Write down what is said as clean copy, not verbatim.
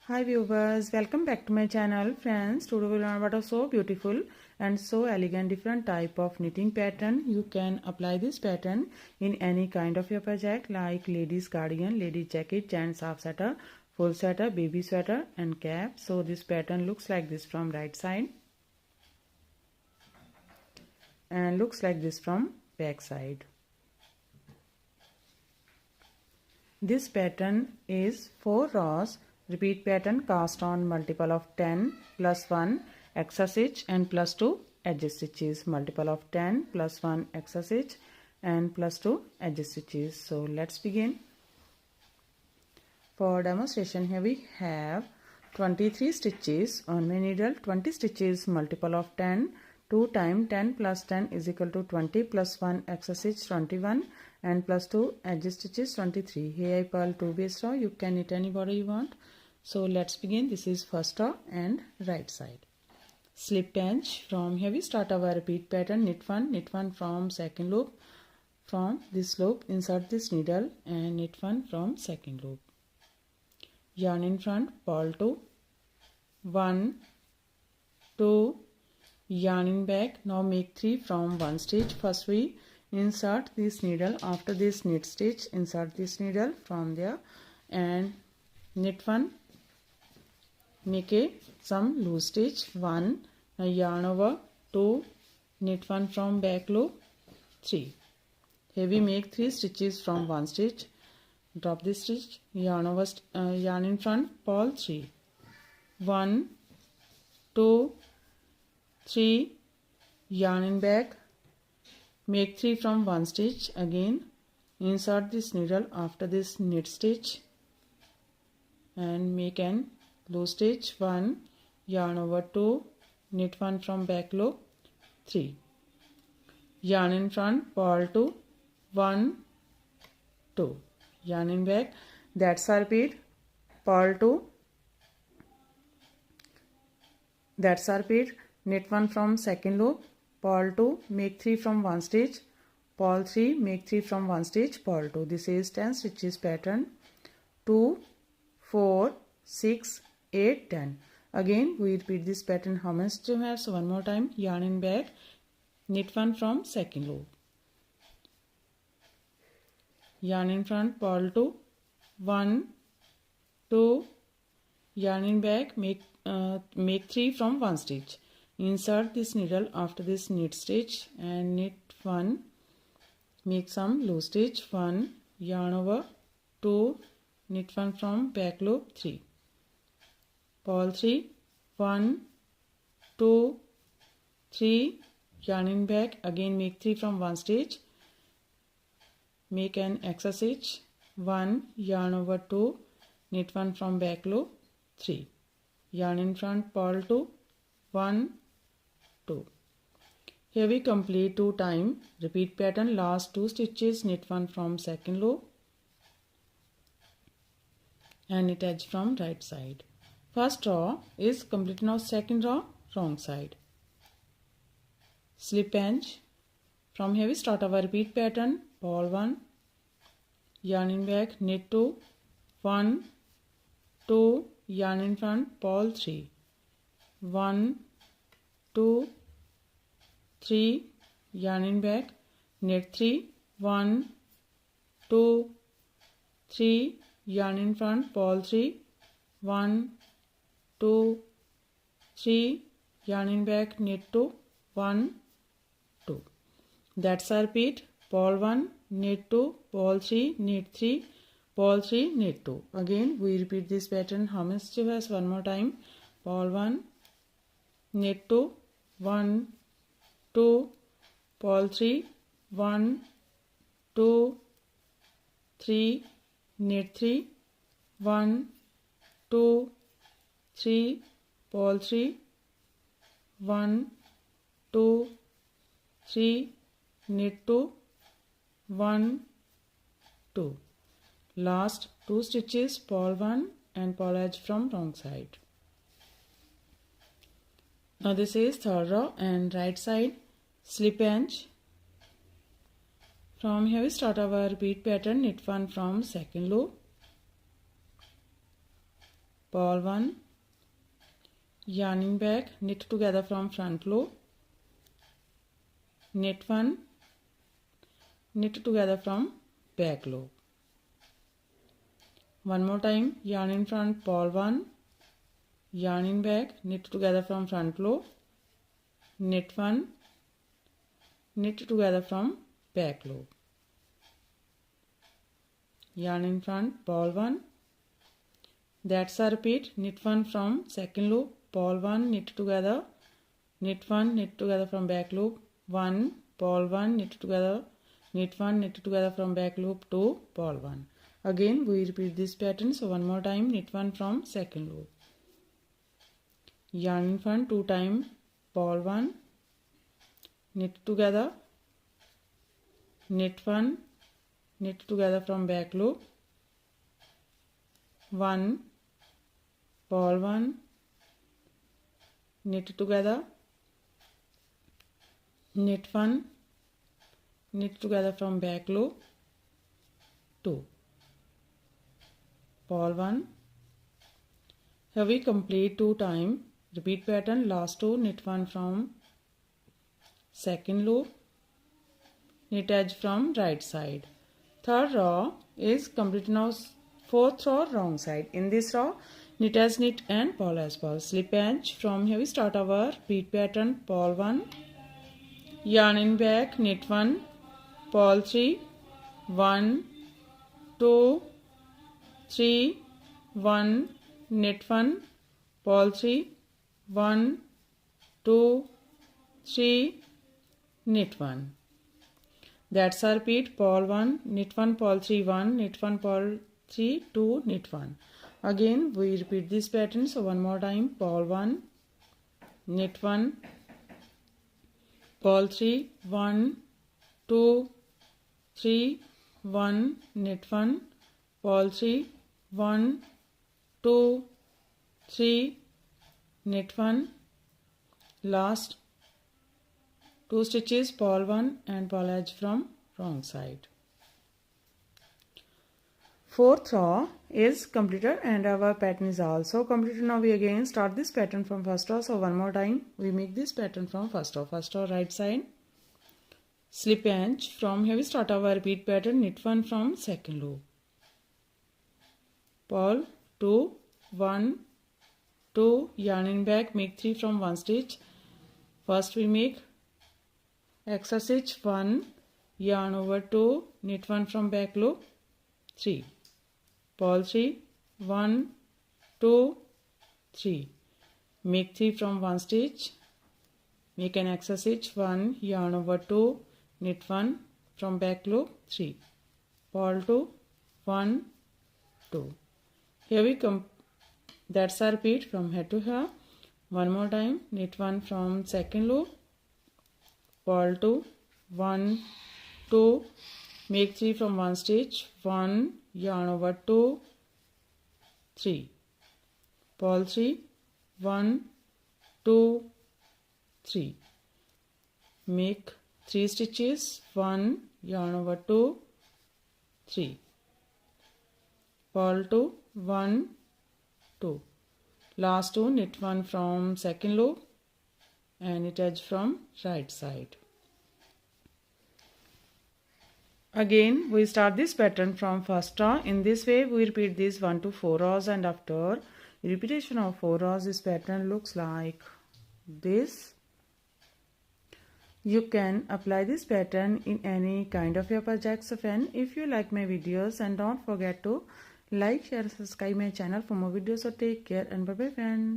Hi viewers, welcome back to my channel. Friends, today we will learn about a so beautiful and so elegant different type of knitting pattern. You can apply this pattern in any kind of your project like ladies cardigan, ladies jacket, gents half sweater, full sweater, baby sweater and cap. So this pattern looks like this from right side and looks like this from back side. This pattern is 4 rows. Repeat pattern cast on multiple of 10 plus 1 extra stitch and plus 2 edge stitches. Multiple of 10 plus 1 extra stitch and plus 2 edge stitches. So let's begin. For demonstration, here we have 23 stitches on my needle. 20 stitches multiple of 10. 2 times 10 plus 10 is equal to 20 plus 1 extra stitch 21 and plus 2 edge stitches 23. Here I purl 2 base row. You can knit any border you want. So let's begin. This is first row and right side. Slip pinch. From here we start our repeat pattern. Knit 1 from second loop. From this loop insert this needle and knit 1 from second loop. Yarn in front, purl 2, 1, 2, yarn in back. Now make 3 from 1 stitch. First we insert this needle. After this knit stitch, insert this needle from there and knit 1. Make some loose stitch 1. Now yarn over 2, knit 1 from back loop 3. Here we make 3 stitches from 1 stitch. Drop this stitch, yarn over yarn in front, purl 3. 1, 2, 3, yarn in back, make 3 from 1 stitch. Again insert this needle after this knit stitch and make an loose stitch 1, yarn over 2, knit 1 from back loop 3. Yarn in front, purl 2, 1, 2. Yarn in back. That's our repeat. Purl 2. That's our repeat. Knit 1 from second loop. Purl 2. Make 3 from 1 stitch. Purl 3. Make 3 from 1 stitch. Purl 2. This is 10 stitches pattern. 2, 4, 6, 8, 10. Again we repeat this pattern how many stitches you have. So one more time. Yarn in back. Knit 1 from second loop. Yarn in front, purl 2, 1, 2, yarn in back, make 3 from 1 stitch. Insert this needle after this knit stitch and knit 1, make some loose stitch 1, yarn over 2, knit 1 from back loop 3. Purl 3, 1, 2, 3, yarn in back, again make 3 from 1 stitch. Make an extra stitch 1, yarn over 2, knit 1 from back loop 3. Yarn in front, purl 2, 1, 2. Here we complete 2 times. Repeat pattern, last 2 stitches, knit 1 from second loop and knit edge from right side. First row is complete. Now second row, wrong side. Slip pinch. From here we start our repeat pattern. Purl 1, yarn in back, knit 2, 1, 2, yarn in front, purl 3, 1, 2, 3, yarn in back, knit 3, 1, 2, 3, yarn in front, purl 3, 1, 2, 3, yarn in back, knit 2, 1, 2. That's our repeat. Purl 1, knit 2, purl 3, knit 3, purl 3, knit 2. Again we repeat this pattern how many stitches? One more time. Purl 1, knit 2, 1, 2, purl 3, 1, 2, 3, knit 3, 1, 2, 3, purl 3, 1, 2, 3, knit 2, 1, 2. Last 2 stitches, purl 1 and purl edge from wrong side. Now this is third row and right side. Slip pinch. From here we start our repeat pattern. Knit 1 from second loop. purl 1, yarning back, knit together from front loop, knit 1, knit together from back loop. One more time, yarn in front, purl 1, yarn in back, knit together from front loop, knit 1, knit together from back loop. Yarn in front, purl 1. That's a repeat. Knit 1 from second loop, purl 1, knit together, knit 1, knit together from back loop, 1, purl 1, knit together, knit 1, knit together from back loop, 2, purl 1. Again we repeat this pattern. So one more time, knit 1 from second loop, yarn in front 2 times, purl 1, knit together, knit 1, knit together from back loop, 1, purl 1, knit together, knit 1, knit together from back loop, 2, purl 1. Here we complete 2 times. Repeat pattern. Last 2, knit 1 from second loop, knit edge from right side. Third row is complete. Now fourth row, wrong side. In this row, knit as knit and purl as purl. Slip edge. From here we start our repeat pattern. Purl 1, yarn in back, knit 1, purl 3, 1, 2, 3, 1, knit 1, purl 3, 1, 2, 3, knit 1. That's our repeat. Purl 1, knit 1, purl 3, 1, knit 1, purl 3, 2, knit 1. Again we repeat this pattern. So one more time, purl 1, knit 1, purl 3, 1, 2, 3, 1, knit 1, purl 3, 1, 2, 3, knit 1. Last 2 stitches, purl 1 and purl edge from wrong side. Fourth row is completed and our pattern is also completed. Now we again start this pattern from first row. So one more time we make this pattern from first row. First row right side, slip edge. From here we start our repeat pattern. Knit 1 from second loop, purl 2, 1, 2, yarn in back, make 3 from 1 stitch. First we make extra stitch 1, yarn over 2, knit 1 from back loop, 3, purl 3, 1, 2, 3, make 3 from 1 stitch, make an extra stitch 1, yarn over 2, knit 1 from back loop, 3, purl 2, 1, 2. Here we come. That's our repeat from here to here. One more time, knit 1 from second loop, purl 2, 1, 2, make 3 from 1 stitch, 1, yarn over 2, 3, purl 3, 1, 2, 3, make 3 stitches, 1, yarn over 2, 3, purl 2, 1, 2. Last 2, knit 1 from second loop and knit edge from right side. Again we start this pattern from first row. In this way we repeat this 1 to 4 rows, and after repetition of 4 rows this pattern looks like this. You can apply this pattern in any kind of your projects. And if you like my videos, and don't forget to like, share, subscribe my channel for more videos. So take care and bye bye friends.